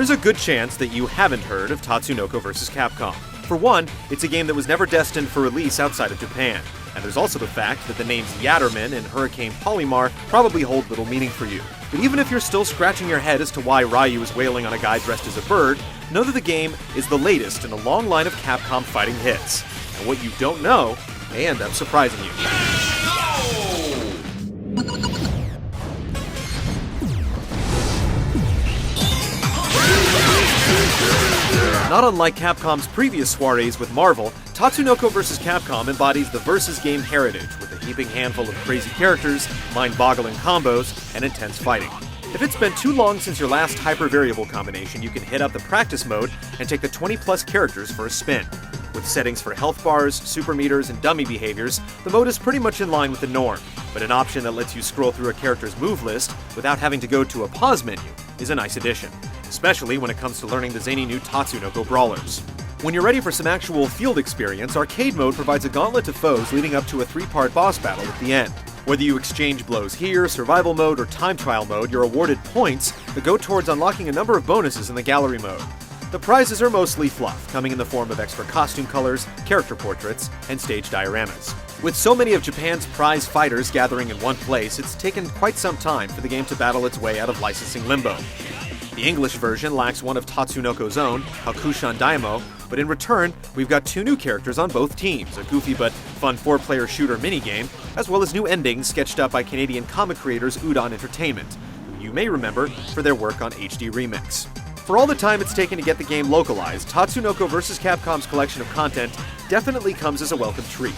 There's a good chance that you haven't heard of Tatsunoko vs. Capcom. For one, it's a game that was never destined for release outside of Japan, and there's also the fact that the names Yatterman and Hurricane Polymar probably hold little meaning for you. But even if you're still scratching your head as to why Ryu is wailing on a guy dressed as a bird, know that the game is the latest in a long line of Capcom fighting hits. And what you don't know may end up surprising you. Not unlike Capcom's previous soirees with Marvel, Tatsunoko vs. Capcom embodies the versus game heritage with a heaping handful of crazy characters, mind-boggling combos, and intense fighting. If it's been too long since your last hyper-variable combination, you can hit up the practice mode and take the 20-plus characters for a spin. With settings for health bars, super meters, and dummy behaviors, the mode is pretty much in line with the norm, but an option that lets you scroll through a character's move list without having to go to a pause menu is a nice addition, especially when it comes to learning the zany new Tatsunoko brawlers. When you're ready for some actual field experience, Arcade Mode provides a gauntlet of foes leading up to a 3-part boss battle at the end. Whether you exchange blows here, survival mode, or time trial mode, you're awarded points that go towards unlocking a number of bonuses in the gallery mode. The prizes are mostly fluff, coming in the form of extra costume colors, character portraits, and stage dioramas. With so many of Japan's prize fighters gathering in one place, it's taken quite some time for the game to battle its way out of licensing limbo. The English version lacks one of Tatsunoko's own, Hakushan Daimyo, but in return, we've got 2 new characters on both teams, a goofy but fun 4-player shooter minigame, as well as new endings sketched up by Canadian comic creators Udon Entertainment, who you may remember for their work on HD Remix. For all the time it's taken to get the game localized, Tatsunoko vs. Capcom's collection of content definitely comes as a welcome treat.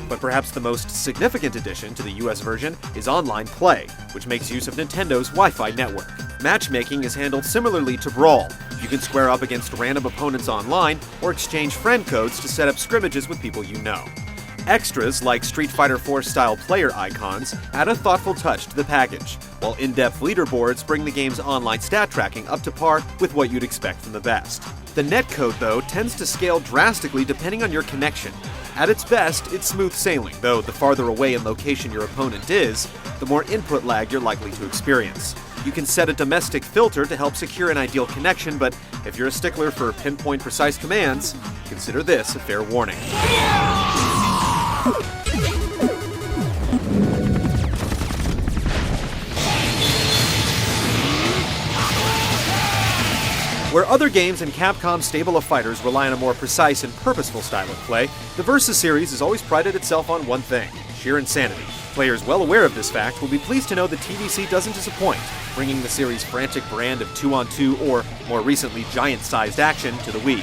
But perhaps the most significant addition to the US version is online play, which makes use of Nintendo's Wi-Fi network. Matchmaking is handled similarly to Brawl. You can square up against random opponents online or exchange friend codes to set up scrimmages with people you know. Extras like Street Fighter 4-style player icons add a thoughtful touch to the package, while in-depth leaderboards bring the game's online stat tracking up to par with what you'd expect from the best. The netcode, though, tends to scale drastically depending on your connection. At its best, it's smooth sailing, though the farther away in location your opponent is, the more input lag you're likely to experience. You can set a domestic filter to help secure an ideal connection, but if you're a stickler for pinpoint precise commands, consider this a fair warning. Where other games in Capcom's stable of fighters rely on a more precise and purposeful style of play, the Versus series has always prided itself on one thing: sheer insanity. Players well aware of this fact will be pleased to know that TVC doesn't disappoint, bringing the series' frantic brand of 2-on-2 or, more recently, giant-sized action to the Wii.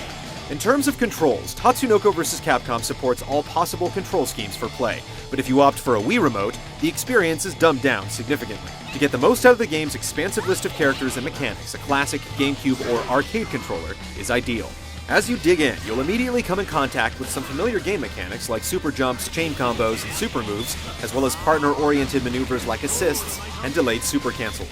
In terms of controls, Tatsunoko vs. Capcom supports all possible control schemes for play, but if you opt for a Wii remote, the experience is dumbed down significantly. To get the most out of the game's expansive list of characters and mechanics, a classic GameCube or arcade controller is ideal. As you dig in, you'll immediately come in contact with some familiar game mechanics like super jumps, chain combos, and super moves, as well as partner-oriented maneuvers like assists and delayed super cancels.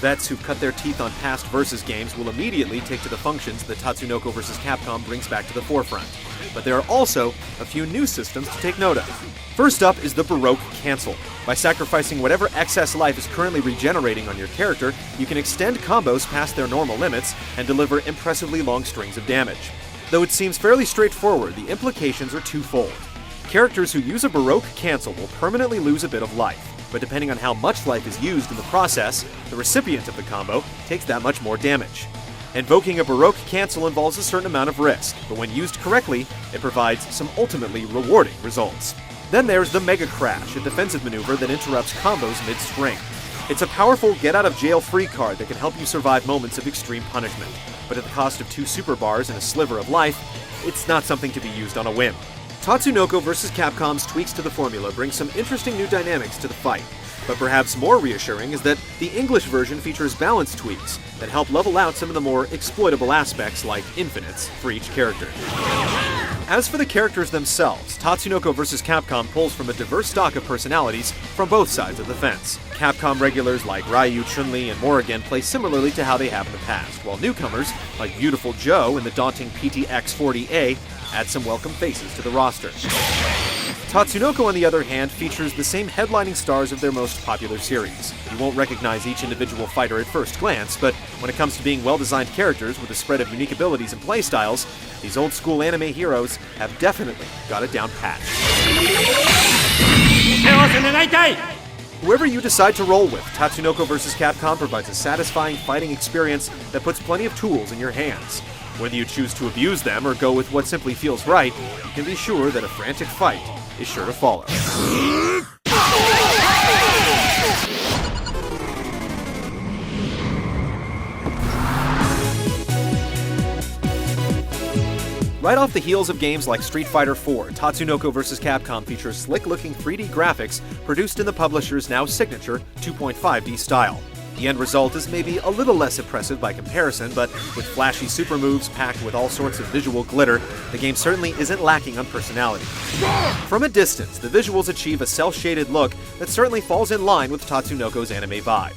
Vets who've cut their teeth on past Versus games will immediately take to the functions that Tatsunoko vs. Capcom brings back to the forefront. But there are also a few new systems to take note of. First up is the Baroque Cancel. By sacrificing whatever excess life is currently regenerating on your character, you can extend combos past their normal limits and deliver impressively long strings of damage. Though it seems fairly straightforward, the implications are twofold. Characters who use a Baroque Cancel will permanently lose a bit of life, but depending on how much life is used in the process, the recipient of the combo takes that much more damage. Invoking a Baroque Cancel involves a certain amount of risk, but when used correctly, it provides some ultimately rewarding results. Then there's the Mega Crash, a defensive maneuver that interrupts combos mid-string. It's a powerful get-out-of-jail-free card that can help you survive moments of extreme punishment, but at the cost of 2 super bars and a sliver of life, it's not something to be used on a whim. Tatsunoko vs. Capcom's tweaks to the formula bring some interesting new dynamics to the fight, but perhaps more reassuring is that the English version features balance tweaks that help level out some of the more exploitable aspects like infinites for each character. As for the characters themselves, Tatsunoko vs. Capcom pulls from a diverse stock of personalities from both sides of the fence. Capcom regulars like Ryu, Chun-Li, and Morrigan play similarly to how they have in the past, while newcomers like Beautiful Joe and the daunting PTX-40A add some welcome faces to the roster. Tatsunoko, on the other hand, features the same headlining stars of their most popular series. You won't recognize each individual fighter at first glance, but when it comes to being well-designed characters with a spread of unique abilities and playstyles, these old-school anime heroes have definitely got it down pat. Whoever you decide to roll with, Tatsunoko vs. Capcom provides a satisfying fighting experience that puts plenty of tools in your hands. Whether you choose to abuse them or go with what simply feels right, you can be sure that a frantic fight is sure to follow. Right off the heels of games like Street Fighter IV, Tatsunoko vs. Capcom features slick-looking 3D graphics produced in the publisher's now signature 2.5D style. The end result is maybe a little less impressive by comparison, but with flashy super moves packed with all sorts of visual glitter, the game certainly isn't lacking on personality. From a distance, the visuals achieve a cel-shaded look that certainly falls in line with Tatsunoko's anime vibe.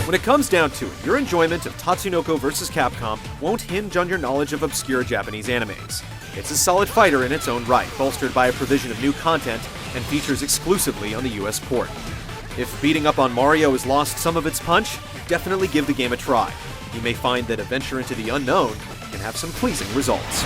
When it comes down to it, your enjoyment of Tatsunoko vs. Capcom won't hinge on your knowledge of obscure Japanese animes. It's a solid fighter in its own right, bolstered by a provision of new content and features exclusively on the US port. If beating up on Mario has lost some of its punch, definitely give the game a try. You may find that a venture into the unknown can have some pleasing results.